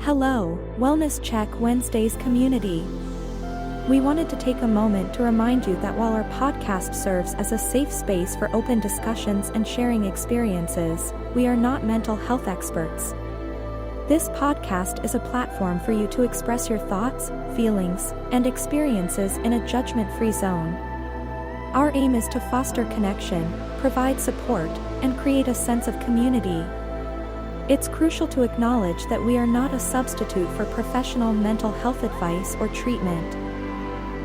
Hello, Wellness Check Wednesdays community. We wanted to take a moment to remind you that while our podcast serves as a safe space for open discussions and sharing experiences, we are not mental health experts. This podcast is a platform for you to express your thoughts, feelings, and experiences in a judgment-free zone. Our aim is to foster connection, provide support, and create a sense of community. It's crucial to acknowledge that we are not a substitute for professional mental health advice or treatment.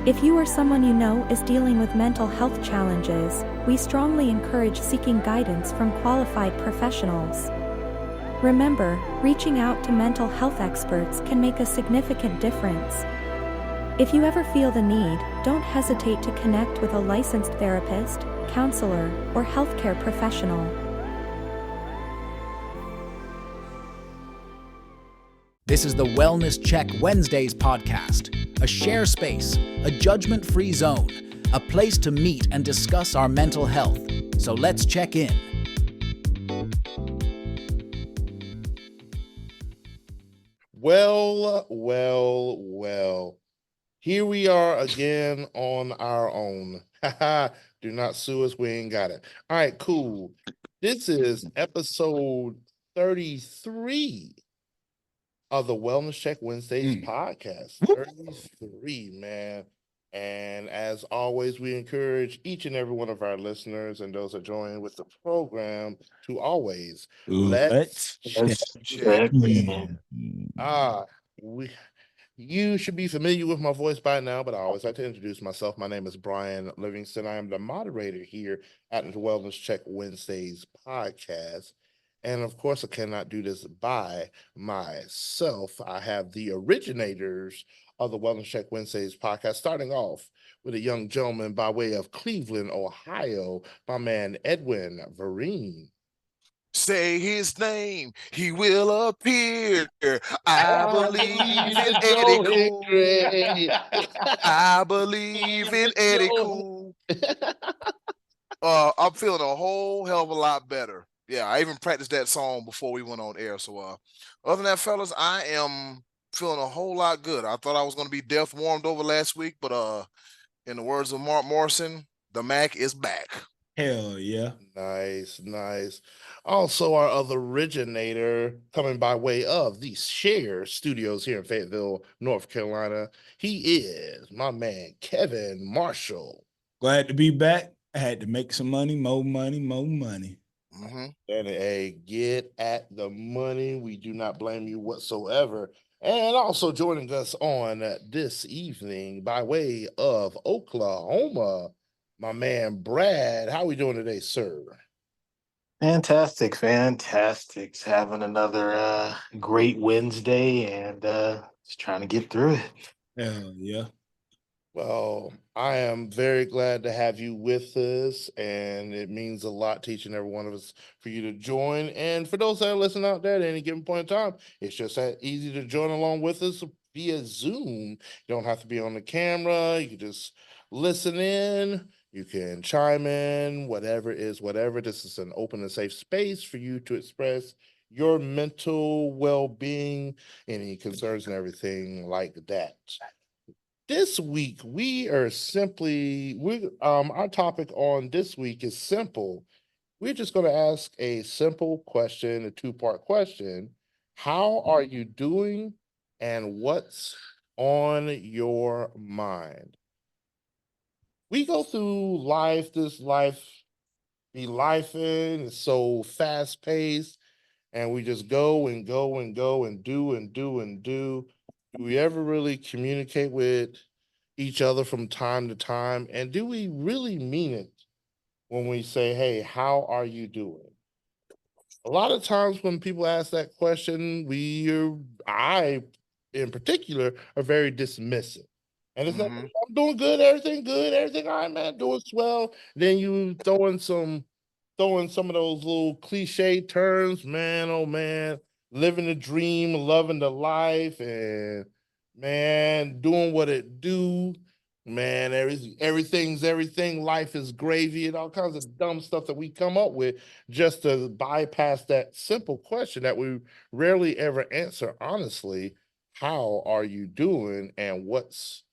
If you or someone you know is dealing with mental health challenges, we strongly encourage seeking guidance from qualified professionals. Remember, reaching out to mental health experts can make a significant difference. If you ever feel the need, don't hesitate to connect with a licensed therapist, counselor, or healthcare professional. This is the Wellness Check Wednesdays podcast, a share space, a judgment-free zone, a place to meet and discuss our mental health. So let's check in. Well. Here we are again on our own. Do not sue us. We ain't got it. All right, cool. This is episode 33 of the Wellness Check Wednesdays podcast. 33, man. And as always, we encourage each and every one of our listeners and those that join with the program to always let's check in. You should be familiar with my voice by now, but I always like to introduce myself. My name is Brian Livingston. I am the moderator here at the Wellness Check Wednesdays podcast. And of course, I cannot do this by myself. I have the originators of the Wellness Check Wednesdays podcast, starting off with a young gentleman by way of Cleveland, Ohio, my man Edwin Vereen. Say his name, he will appear. I believe in Eddie Cool. I believe in Eddie Cool. I'm feeling a whole hell of a lot better. Yeah, I even practiced that song before we went on air. So other than that, fellas, I am feeling a whole lot good. I thought I was going to be death warmed over last week, but in the words of Mark Morrison, the Mac is back. Hell yeah. Nice. Also, our other originator coming by way of the Share Studios here in Fayetteville, North Carolina. He is my man, Kevin Marshall. Glad to be back. I had to make some money, more money. Mm-hmm. And hey, get at the money. We do not blame you whatsoever. And also joining us on this evening by way of Oklahoma, my man, Brad. How are we doing today, sir? Fantastic. Having another great Wednesday and just trying to get through it. Hell yeah. Well, I am very glad to have you with us, and it means a lot to each and every one of us for you to join. And for those that are listening out there at any given point in time, it's just that easy to join along with us via Zoom. You don't have to be on the camera. You can just listen in. You can chime in, whatever. This is an open and safe space for you to express your mental well-being, any concerns and everything like that. This week, our topic on this week is simple. We're just going to ask a simple question, a two-part question. How are you doing and what's on your mind? We go through life, this life be lifing, it's so fast-paced, and we just go and do. Do we ever really communicate with each other from time to time? And do we really mean it when we say, hey, how are you doing? A lot of times when people ask that question, I in particular, are very dismissive. And it's like, I'm doing good, everything all right, man, doing swell. Then you throwing some of those little cliche terms, man, oh man, living the dream, loving the life, and man, doing what it do. Man, everything's everything. Life is gravy and all kinds of dumb stuff that we come up with just to bypass that simple question that we rarely ever answer honestly. How are you doing and what's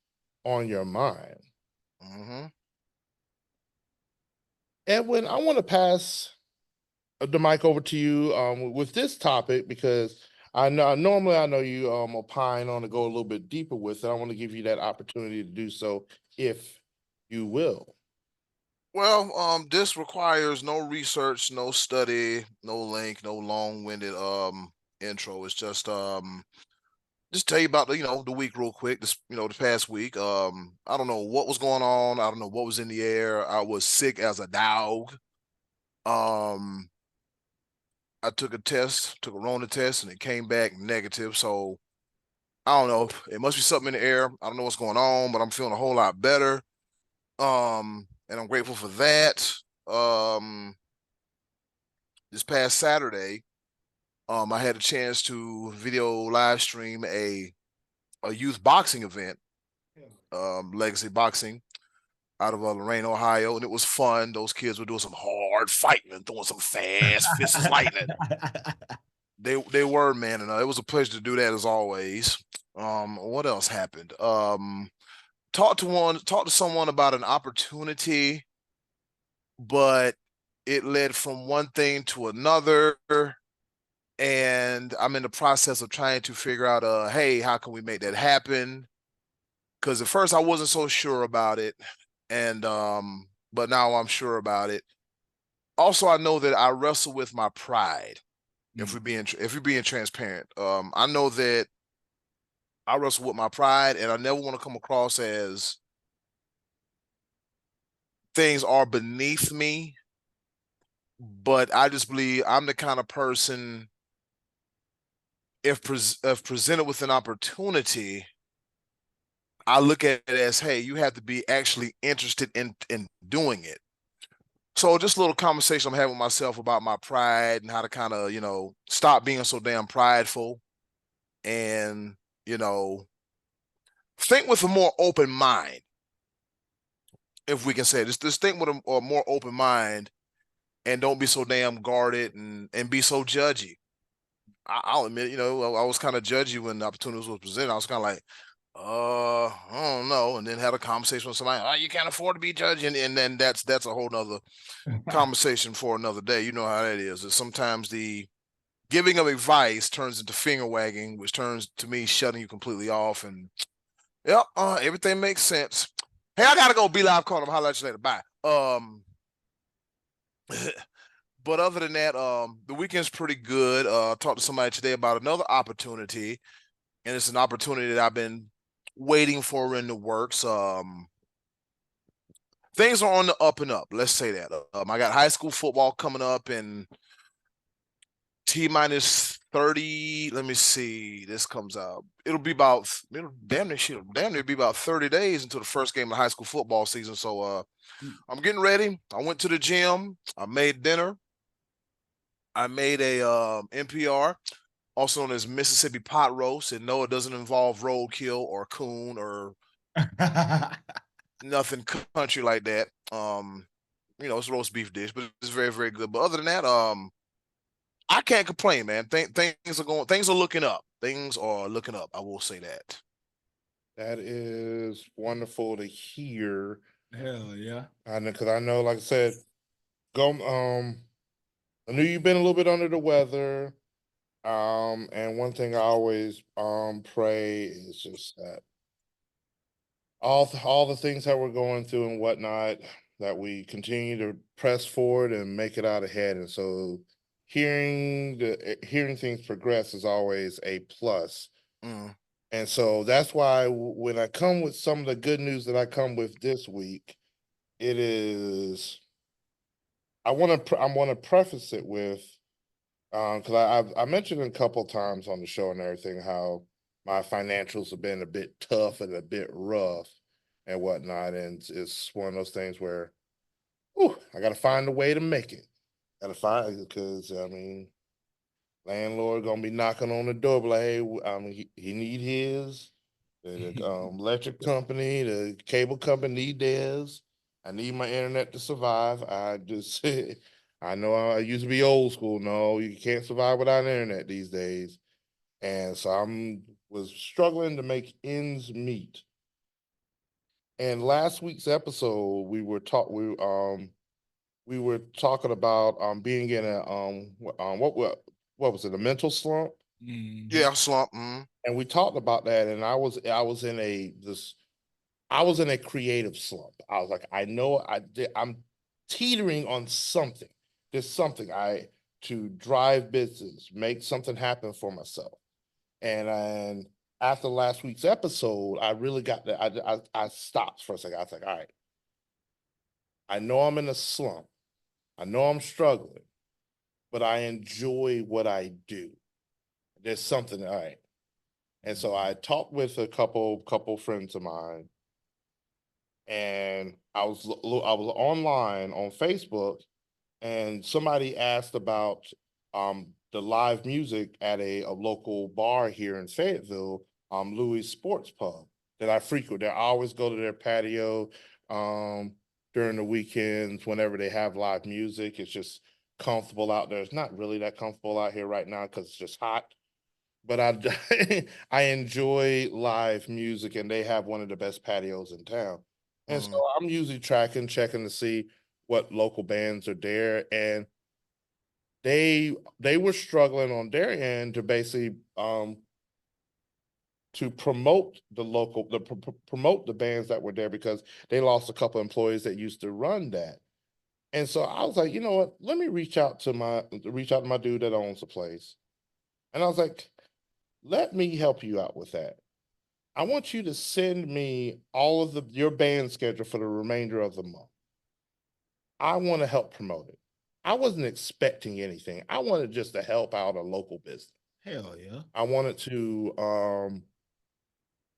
on your mind? Hmm. Edwin, I want to pass the mic over to you with this topic because I know normally I know you opine on to go a little bit deeper with it. I want to give you that opportunity to do so if you will. Well, this requires no research, no study, no link, no long-winded intro. It's just tell you about the week real quick. The past week. I don't know what was going on. I don't know what was in the air. I was sick as a dog. Um, I took took a Rona test, and it came back negative. So I don't know. It must be something in the air. I don't know what's going on, but I'm feeling a whole lot better. And I'm grateful for that. This past Saturday, I had a chance to video live stream a youth boxing event, Legacy Boxing, out of Lorain, Ohio, and it was fun. Those kids were doing some hard fighting and throwing some fast fists as lightning. They were, man, and it was a pleasure to do that as always. What else happened? Talked to someone about an opportunity, but it led from one thing to another, and I'm in the process of trying to figure out, hey, how can we make that happen? Because at first I wasn't so sure about it, and but now I'm sure about it. Also, I know that I wrestle with my pride. If we're being transparent, I know that I wrestle with my pride, and I never want to come across as things are beneath me. But I just believe I'm the kind of person, if presented with an opportunity, I look at it as, hey, you have to be actually interested in doing it. So just a little conversation I'm having with myself about my pride and how to kind of, stop being so damn prideful and, you know, think with a more open mind, if we can say this. Just think with a more open mind and don't be so damn guarded and be so judgy. I'll admit, I was kind of judgy when the opportunities was presented. I was kind of like, I don't know, and then had a conversation with somebody. Oh, you can't afford to be judging, and then that's a whole nother conversation for another day. You know how that is. That sometimes the giving of advice turns into finger wagging, which turns to me shutting you completely off. And yep, everything makes sense. Hey, I gotta go. Be live. Call them. Holla at you later. Bye. But other than that, the weekend's pretty good. I talked to somebody today about another opportunity, and it's an opportunity that I've been waiting for in the works. Things are on the up and up. Let's say that. I got high school football coming up in T minus 30. Let me see. This comes out. It'll damn near be about 30 days until the first game of high school football season. So I'm getting ready. I went to the gym. I made dinner. I made a NPR, also known as Mississippi pot roast, and no, it doesn't involve roadkill or coon or nothing country like that. It's a roast beef dish, but it's very, very good. But other than that, I can't complain, man. Things are looking up. Things are looking up. I will say that. That is wonderful to hear. Hell yeah. I know because I know, like I said, go I knew you've been a little bit under the weather. And one thing I always pray is just that all the things that we're going through and whatnot, that we continue to press forward and make it out ahead. And so hearing things progress is always a plus. Mm. And so that's why when I come with some of the good news that I come with this week, it is I want to preface it with because I mentioned a couple times on the show and everything how my financials have been a bit tough and a bit rough and whatnot, and it's one of those things where, I got to find a way to make it. Got to find because I mean, landlord gonna be knocking on the door, but like, hey, he need his. The electric company, the cable company need theirs. I need my internet to survive. I know I used to be old school. No, you can't survive without internet these days. And so was struggling to make ends meet. And last week's episode, we were talking about being in a what was it, a mental slump? Yeah, slump. Mm. And we talked about that, and I was in a creative slump. I was like, I know I'm teetering on something. There's something to drive business, make something happen for myself. And after last week's episode, I really got that. I stopped for a second. I was like, all right, I know I'm in a slump. I know I'm struggling, but I enjoy what I do. There's something, all right. And so I talked with a couple friends of mine, and I was online on Facebook, and somebody asked about the live music at a local bar here in Fayetteville, Louis Sports Pub, that I frequent. I always go to their patio during the weekends whenever they have live music. It's just comfortable out there. It's not really that comfortable out here right now because it's just hot. But I enjoy live music, and they have one of the best patios in town. And so I'm usually checking to see what local bands are there. And they were struggling on their end to basically to promote promote the bands that were there, because they lost a couple employees that used to run that. And so I was like, you know what? Let me reach out to my dude that owns the place. And I was like, let me help you out with that. I want you to send me all of your band schedule for the remainder of the month. I want to help promote it. I wasn't expecting anything. I wanted just to help out a local business. Hell yeah. I wanted to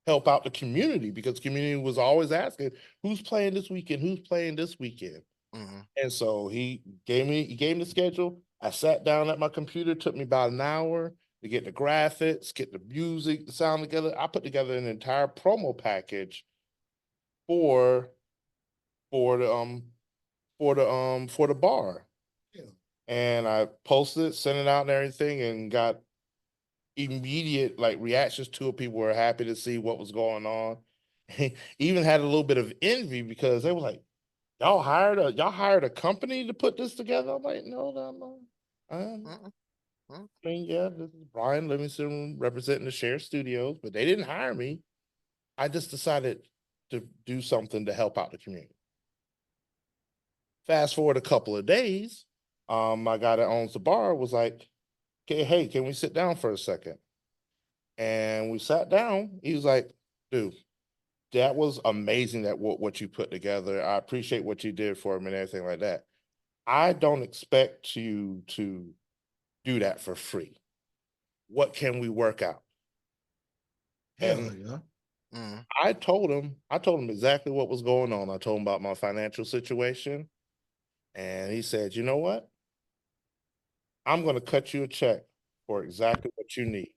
help out the community, because the community was always asking, who's playing this weekend? Who's playing this weekend? And so he gave me the schedule. I sat down at my computer. It took me about an hour to get the graphics, get the music, the sound together. I put together an entire promo package for the bar. Yeah. And I posted it, sent it out and everything, and got immediate reactions to it. People were happy to see what was going on. Even had a little bit of envy, because they were like, y'all hired a company to put this together? I'm like, no. I mean, yeah, this is Brian Livingston representing the Share Studios, but they didn't hire me. I just decided to do something to help out the community. Fast forward a couple of days, my guy that owns the bar was like, okay, hey, can we sit down for a second? And we sat down. He was like, dude, that was amazing, that what you put together. I appreciate what you did for him and everything like that. I don't expect you to do that for free. What can we work out? Hell yeah. I told him exactly what was going on. I told him about my financial situation. And he said, you know what? I'm going to cut you a check for exactly what you need.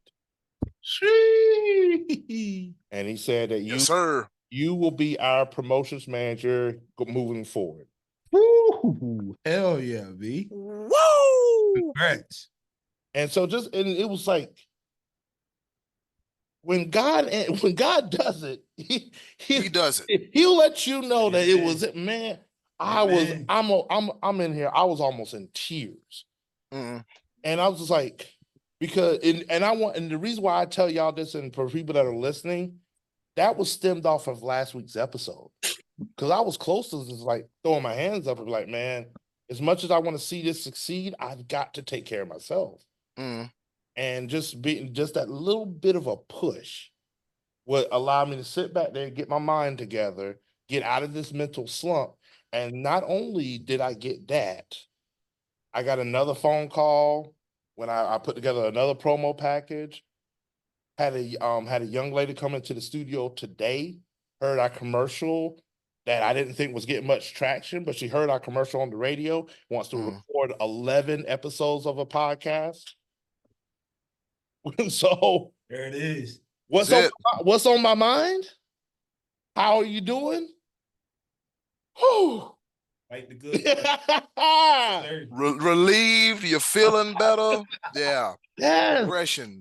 And he said that yes, sir. You will be our promotions manager moving forward. Woo! Hell yeah, B. Woo! Congrats. And so and it was like, when God does it, he does it. He'll let you know that it was it, man. I'm in here. I was almost in tears. And I was just like, because and the reason why I tell y'all this, and for people that are listening, that was stemmed off of last week's episode. Because I was close to just throwing my hands up and like, man, as much as I want to see this succeed, I've got to take care of myself. And just that little bit of a push would allow me to sit back there and get my mind together, get out of this mental slump. And not only did I get that, I got another phone call when I put together another promo package. Had a young lady come into the studio today, heard our commercial that I didn't think was getting much traction, but she heard our commercial on the radio, wants to record 11 episodes of a podcast. So there it is. What's on my mind? How are you doing? Whew. Like the good. Relieved, you're feeling better. Yeah. Yes.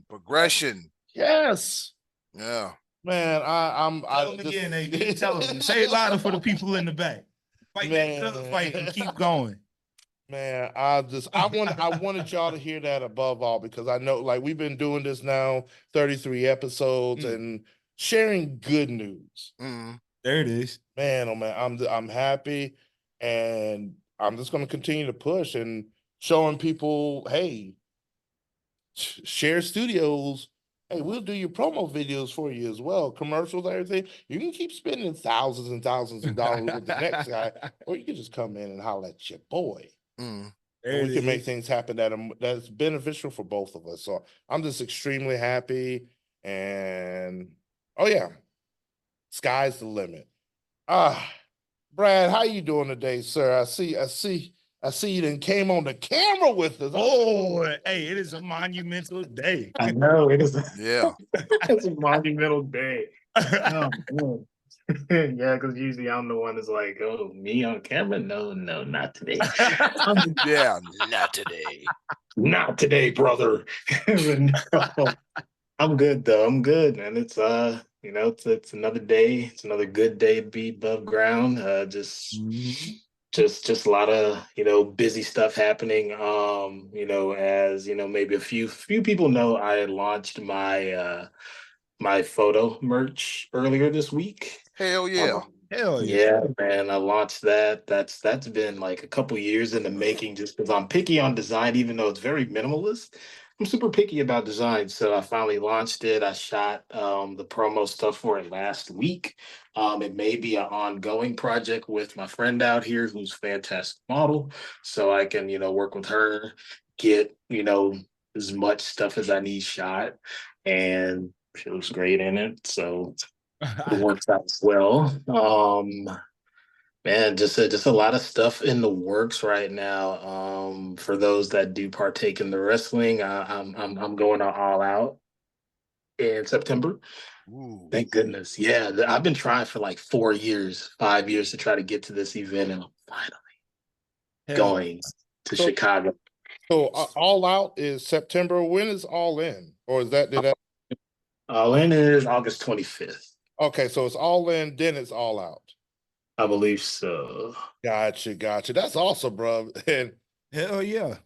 Progression. Yes. Yeah. Man, Tell them again, AD. Tell them. Say it louder for the people in the back. Fight Man. that good fight and keep going. Man, I wanted y'all to hear that above all, because I know, like, we've been doing this now 33 episodes and sharing good news. There it is. Man, oh man, I'm happy, and I'm just going to continue to push and showing people, hey, Share Studios, hey, we'll do your promo videos for you as well, commercials, everything. You can keep spending thousands and thousands of dollars with the next guy, or you can just come in and holler at your boy. And we can make things happen that's beneficial for both of us. So I'm just extremely happy, and oh yeah, sky's the limit. Brad, how you doing today, sir? I see you done came on the camera with us. Oh, hey, it is a monumental day. I know it is. Yeah. It's a monumental day. Oh, man. Yeah, because usually I'm the one that's like, oh, me on camera? No, not today. Yeah, not today. Not today, brother. No, I'm good though. I'm good, man. It's it's another day. It's another good day to be above ground. Just a lot of busy stuff happening. As maybe a few people know, I launched my my photo merch earlier this week. Hell yeah. Hell Yeah, man, I launched that. That's been like a couple years in the making, just because I'm picky on design, even though it's very minimalist. I'm super picky about design. So I finally launched it. I shot the promo stuff for it last week. It may be an ongoing project with my friend out here who's a fantastic model. So I can, work with her, get, as much stuff as I need shot. And she looks great in it. So it works out well. Man, just a lot of stuff in the works right now. For those that do partake in the wrestling, I'm going all out in September. Ooh. Thank goodness. Yeah, I've been trying for like 4 years, 5 years to try to get to this event, and I'm finally going to Chicago. So All Out is September. When is All In? Or is that All In is August 25th. Okay, so it's All In, then it's All Out. I believe so. Gotcha. That's awesome, bro. And hell yeah.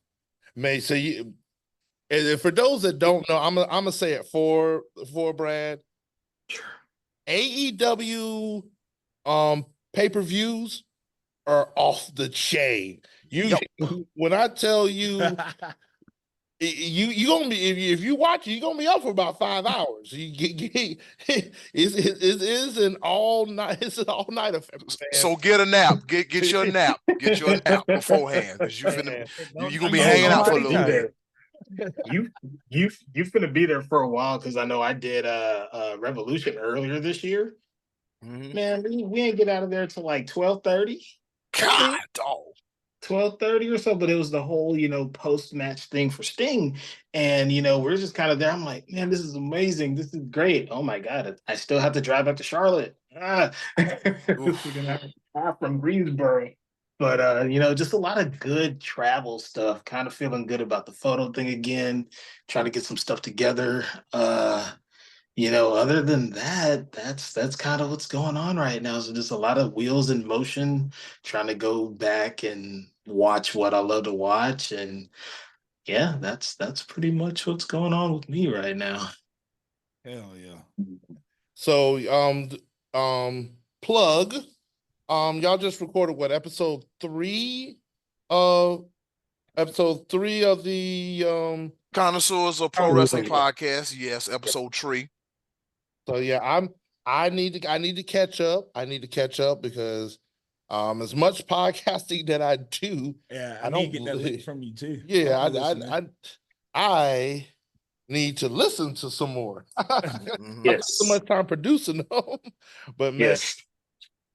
man, so and for those that don't know, I'm gonna say it for Brad. Sure. AEW pay-per-views are off the chain. When I tell you, you gonna be, if you watch it, you're gonna be up for about 5 hours. It is an all-nighter. So get a nap. Get your nap. Get your nap beforehand, because you're gonna be hanging out for a little bit. You finna be there for a while, because I know I did Revolution earlier this year. Man, we ain't get out of there till like 12:30. God, dog. 12:30 or so, but it was the whole post-match thing for Sting, and we're just kind of there. I'm like, man, this is amazing, this is great. Oh my god, I still have to drive back to Charlotte. From Greensboro. But just a lot of good travel stuff. Kind of feeling good about the photo thing again, trying to get some stuff together. Other than that, that's kind of what's going on right now. So just a lot of wheels in motion, trying to go back and watch what I love to watch. And yeah, that's pretty much what's going on with me right now. Hell yeah. So plug. Y'all just recorded what, episode 3 of the Connoisseurs of Pro Wrestling Podcast. Yes, episode 3. So yeah, I need to catch up. I need to catch up because as much podcasting that I do, I don't get that link from you too. Yeah, I need to listen to some more. Yes. So much time producing them. But man, yes.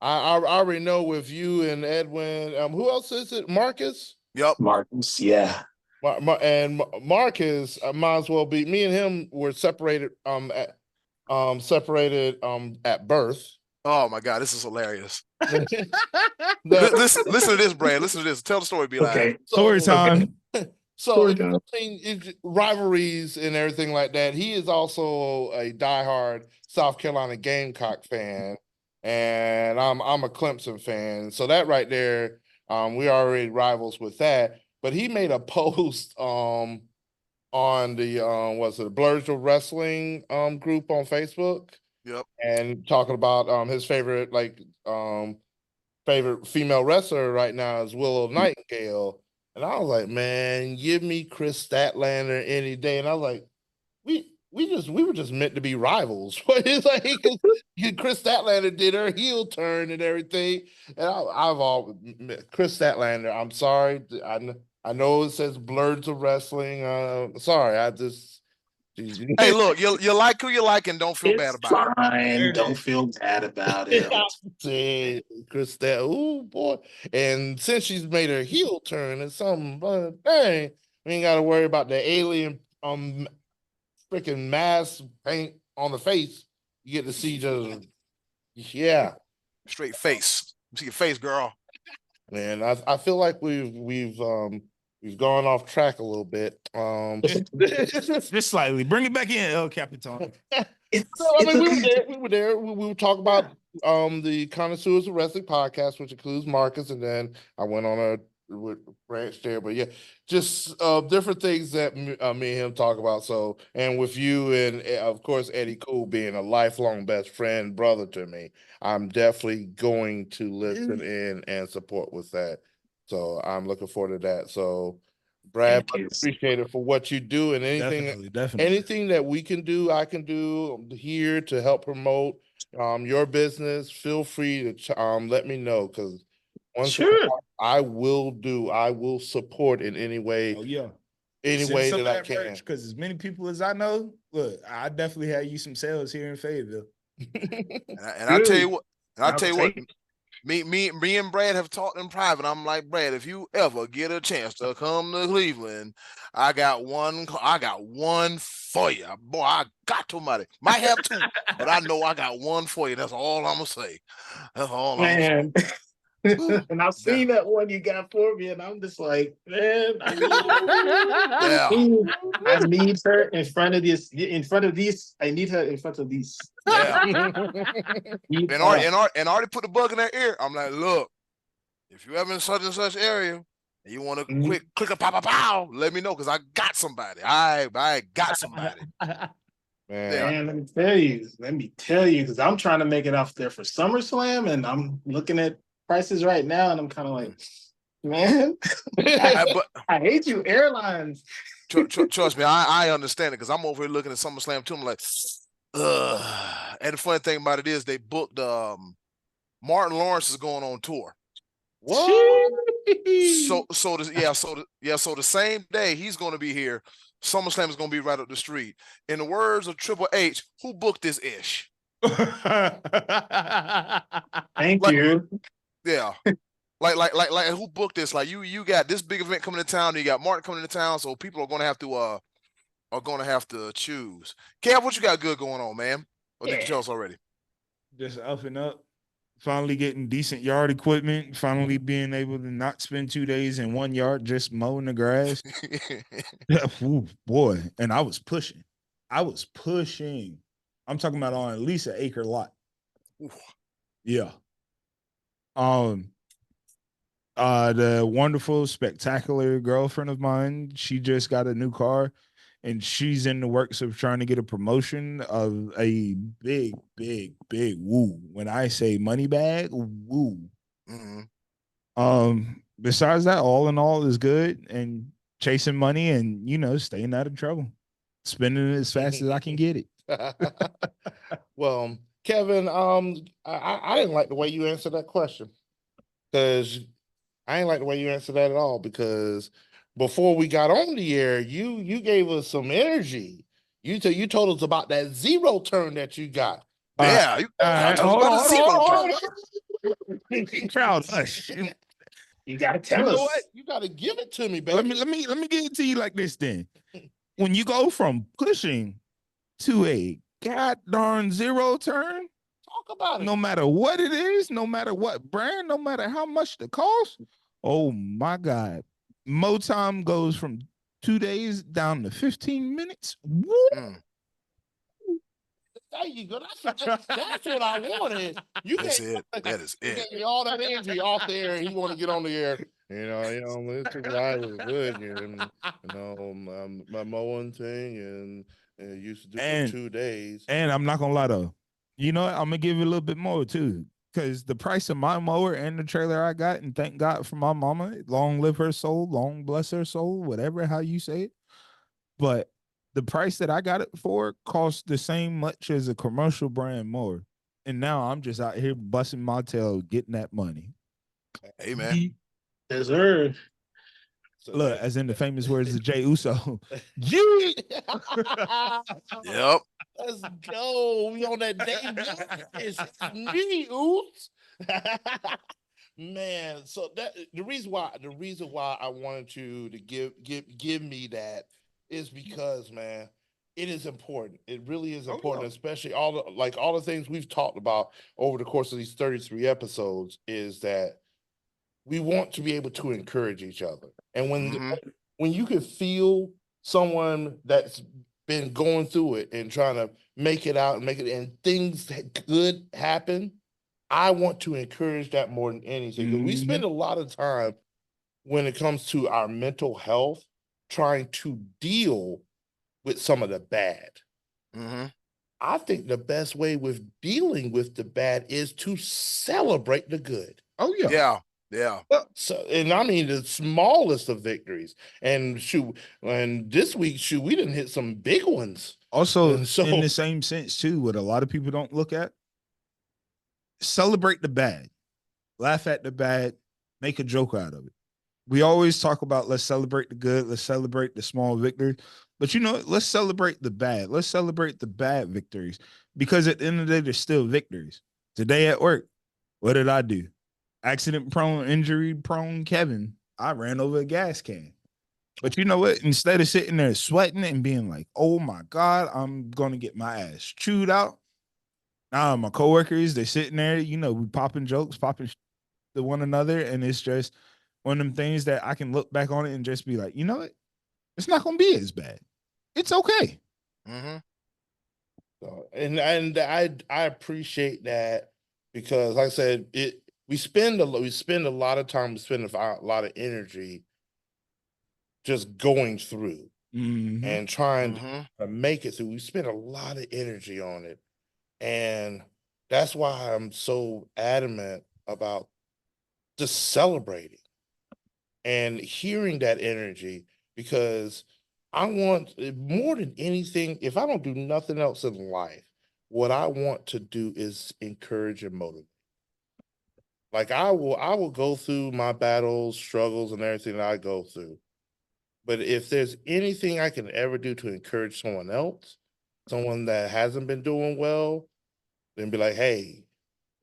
I already know with you and Edwin. Who else is it? Marcus? Yep. Marcus, yeah. And Marcus might as well be. Me and him were separated separated at birth. Oh my God, this is hilarious. That- Listen to this, Brad. Listen to this. Tell the story, be like. Okay. Story time. So Story I time. mean, rivalries and everything like that. He is also a diehard South Carolina Gamecock fan, and I'm a Clemson fan. So that right there, we are already rivals with that. But he made a post on the what's it, Blurred Wrestling group on Facebook, Yep. and talking about his favorite favorite female wrestler right now is Willow Nightingale. And I was like, man, give me Chris Statlander any day. And I was like, we were just meant to be rivals. It's like Chris Statlander did her heel turn and everything. And I've all Chris Statlander, I'm sorry. I know it says Blurred to Wrestling. Sorry, I just Hey, look, you like who you like and don't feel bad It's about it. fine. Don't feel bad about it. Chris that oh boy. And since she's made her heel turn and something, but dang, we ain't gotta worry about the alien freaking mask paint on the face. You get to see just Straight face. See your face, girl. Man, I feel like we've gone off track a little bit. Just slightly. Bring it back in, El Capitan. We were there. We were talking about the Connoisseurs of Wrestling podcast, which includes Marcus, and then I went on a branch there. But yeah, just different things that me and him talk about. So, and with you and of course Eddie Cool being a lifelong best friend, brother to me, I'm definitely going to listen in and support with that. So I'm looking forward to that. So, Brad, I appreciate it for what you do and anything, Definitely. anything that we can do, I can do here to help promote your business. Feel free to let me know, because I will support in any way. Oh yeah. Any Send way some that I of can. Because as many people as I know, look, I definitely had you some sales here in Fayetteville. And I tell you what, me and Brad have talked in private. I'm like, Brad, if you ever get a chance to come to Cleveland, I got one for you. Boy, I got to money. Might have two, but I know I got one for you. That's all I'm gonna say. That's all I'm gonna say. And I've seen that one you got for me, and I'm just like, man, I need her in front of this. I need her in front of these. Yeah. and already put the bug in their ear. I'm like, look, if you ever in such and such area and you want to click a pow, let me know, because I got somebody. I got somebody. Man, let me tell you, because I'm trying to make it off there for SummerSlam, and I'm looking at prices right now, and I'm kind of like, man, I hate you, airlines. Trust me, I understand it, because I'm over here looking at SummerSlam too. I'm like, ugh. And the funny thing about it is they booked Martin Lawrence is going on tour. What? So the same day he's going to be here, SummerSlam is going to be right up the street. In the words of Triple H, who booked this ish? Thank you. Yeah. like who booked this? Like you got this big event coming to town, you got Martin coming to town, so people are gonna have to choose. Kev, what you got good going on, man? Or did you tell us already? Just up and up. Finally getting decent yard equipment, finally being able to not spend 2 days in 1 yard just mowing the grass. Ooh, boy. And I was pushing. I'm talking about on at least an acre lot. Oof. Yeah. The wonderful, spectacular girlfriend of mine, she just got a new car, and she's in the works of trying to get a promotion of a big woo. When I say money bag, woo. Mm-hmm. Besides that, all in all is good, and chasing money and staying out of trouble, spending it as fast as I can get it. Well, Kevin, I didn't like the way you answered that question, because I ain't like the way you answered that at all, because before we got on the air, you gave us some energy. You told us about that zero turn that you got. Yeah, hold on. Crowd, hush. You gotta tell us. What? You gotta give it to me, baby. Let me give it to you like this then. When you go from pushing to a god darn zero turn. Talk about it. No matter what it is, no matter what brand, no matter how much the cost. Oh my God. Mo time goes from 2 days down to 15 minutes. Woo! Mm, There you go. That's what I wanted. You that's gave, it. That is you it. gave me all that energy off there, and you want to get on the air. This is why it was good. My mowing thing, and used to do it for And 2 days. and I'm not gonna lie though. You know what? I'm gonna give you a little bit more too. Cause the price of my mower and the trailer I got, and thank God for my mama, long live her soul, long bless her soul, whatever how you say it. But the price that I got it for cost the same much as a commercial brand mower. And now I'm just out here busting my tail getting that money. Hey, man. Yes, sir. So, Look, as in the famous words of Jay Uso. Yeah. Yep. let's go. We on that day. It's me, oops. Man, so that the reason why I wanted you to give me that is because, man, it is important. It really is important, especially all the things we've talked about over the course of these 33 episodes is that we want to be able to encourage each other. And when you can feel someone that's been going through it and trying to make it out and and things good happen, I want to encourage that more than anything. We spend a lot of time when it comes to our mental health trying to deal with some of the bad. Mm-hmm. I think the best way with dealing with the bad is to celebrate the good. Oh yeah. Yeah. Yeah. So, and I mean the smallest of victories. And this week, we didn't hit some big ones. Also, And so, in the same sense too, what a lot of people don't look at, celebrate the bad, laugh at the bad, make a joke out of it. We always talk about let's celebrate the good, let's celebrate the small victories. But let's celebrate the bad. Let's celebrate the bad victories because at the end of the day, there's still victories. Today at work, what did I do? Accident prone, injury prone Kevin. I ran over a gas can. But you know what? Instead of sitting there sweating and being like, oh my God, I'm going to get my ass chewed out. Now my coworkers, they're sitting there, we popping jokes, popping to one another. And it's just one of them things that I can look back on it and just be like, you know what? It's not going to be as bad. It's okay. Mm-hmm. So, and I appreciate that because, like I said, we spend a lot of time, we spend a lot of energy just going through and trying to make it through. We spend a lot of energy on it, and that's why I'm so adamant about just celebrating and hearing that energy because I want more than anything, if I don't do nothing else in life, what I want to do is encourage and motivate. Like I will go through my battles, struggles, and everything that I go through. But if there's anything I can ever do to encourage someone else, someone that hasn't been doing well, then be like, hey,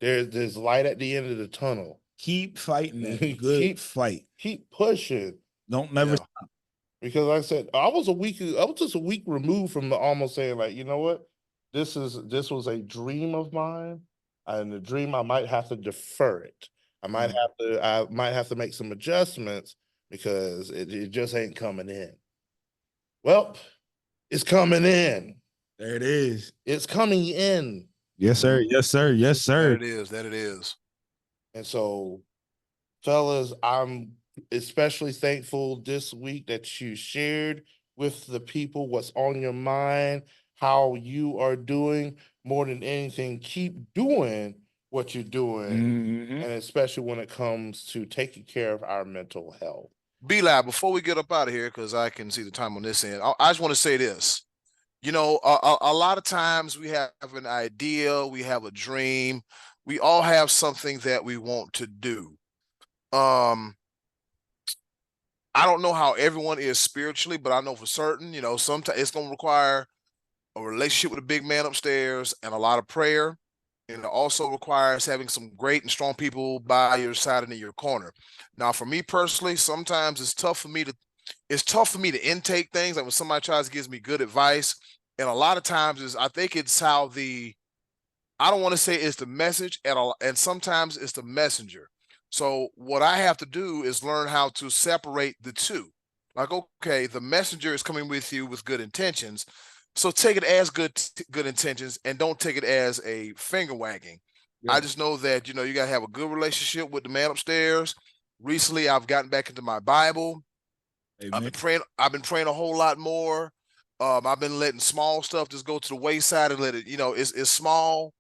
there's light at the end of the tunnel. Keep fighting that good fight. Keep pushing. Don't never stop. Because like I said, I was just a week removed from almost saying like, you know what? This was a dream of mine. And the dream I might have to defer it. I might have to make some adjustments because it just ain't coming in. Well, it's coming in. There it is. It's coming in. Yes, sir. Yes, sir. Yes, sir. That it is. That it is. And so, fellas, I'm especially thankful this week that you shared with the people what's on your mind, how you are doing. More than anything, keep doing what you're doing, and especially when it comes to taking care of our mental health. B-Lab, before we get up out of here, because I can see the time on this end, I just want to say this. A lot of times we have an idea, we have a dream, we all have something that we want to do. I don't know how everyone is spiritually, but I know for certain, sometimes it's going to require a relationship with a big man upstairs and a lot of prayer. And it also requires having some great and strong people by your side and in your corner. Now, for me personally, sometimes it's tough for me to intake things. Like when somebody tries to give me good advice, And a lot of times I think it's how I don't want to say it's the message and sometimes it's the messenger. So what I have to do is learn how to separate the two. Like, okay, the messenger is coming with you with good intentions. So take it as good intentions and don't take it as a finger wagging. Yeah. I just know that, you got to have a good relationship with the man upstairs. Recently, I've gotten back into my Bible. Amen. I've been praying a whole lot more. I've been letting small stuff just go to the wayside and let it, it's small.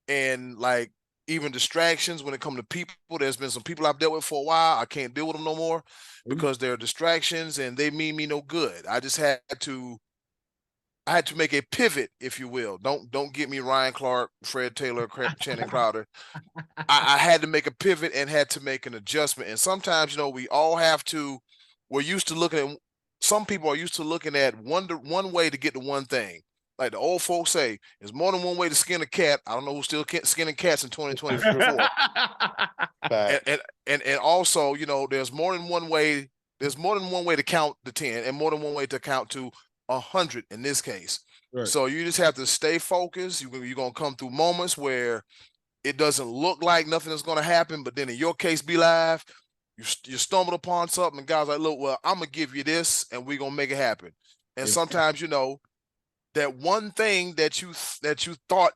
And like even distractions when it comes to people, there's been some people I've dealt with for a while. I can't deal with them no more because they're distractions and they mean me no good. I had to make a pivot, if you will. Don't get me Ryan Clark, Fred Taylor, Channing Crowder. I had to make a pivot and had to make an adjustment. And sometimes, we all have to. We're used to looking at. Some people are used to looking at one way to get to one thing. Like the old folks say, there's more than one way to skin a cat. I don't know who's still skinning cats in 2024. and also, there's more than one way. There's more than one way to count to 10, and more than one way to count to 100 in this case. Right. So you just have to stay focused. You're gonna come through moments where it doesn't look like nothing is gonna happen, but then in your case, be live. You stumbled upon something, and God's like, look, well, I'm gonna give you this, and we're gonna make it happen. And sometimes, that one thing that you thought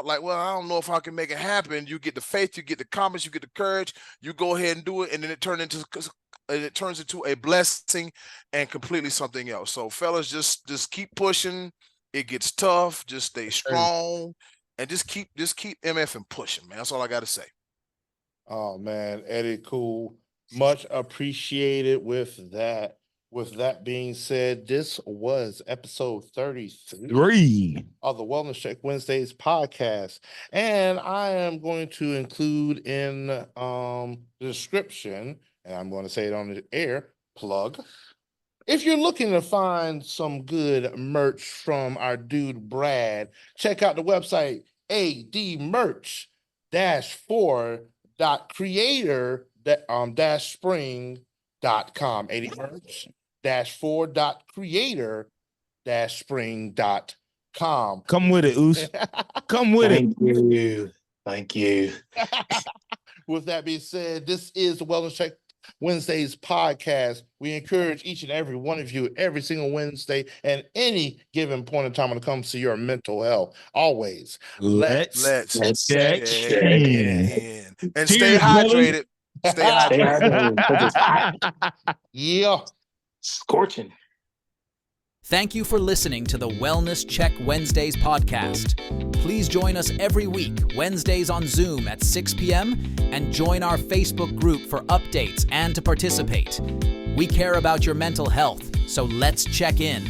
like, well, I don't know if I can make it happen. You get the faith, you get the confidence, you get the courage, you go ahead and do it, and then it turns into a blessing and completely something else. So fellas, just keep pushing. It gets tough. Just stay strong and just keep MF and pushing, man. That's all I got to say. Oh man, Eddie, cool. Much appreciated with that. With that being said, this was episode 33 of the Wellness Check Wednesdays podcast. And I am going to include in the description, and I'm going to say it on the air, plug. If you're looking to find some good merch from our dude Brad, check out the website admerch-4.creator-spring.com. admerch-4.creator-spring.com. Come with it, Oos. Come with it. Thank you. With that being said, this is the Wellness Check Wednesdays podcast. We encourage each and every one of you every single Wednesday and any given point in time when it comes to your mental health. Always let's check in. And stay hydrated. Stay hydrated. Yeah. Scorching. Thank you for listening to the Wellness Check Wednesdays podcast. Please join us every week, Wednesdays on Zoom at 6 p.m. and join our Facebook group for updates and to participate. We care about your mental health, so let's check in.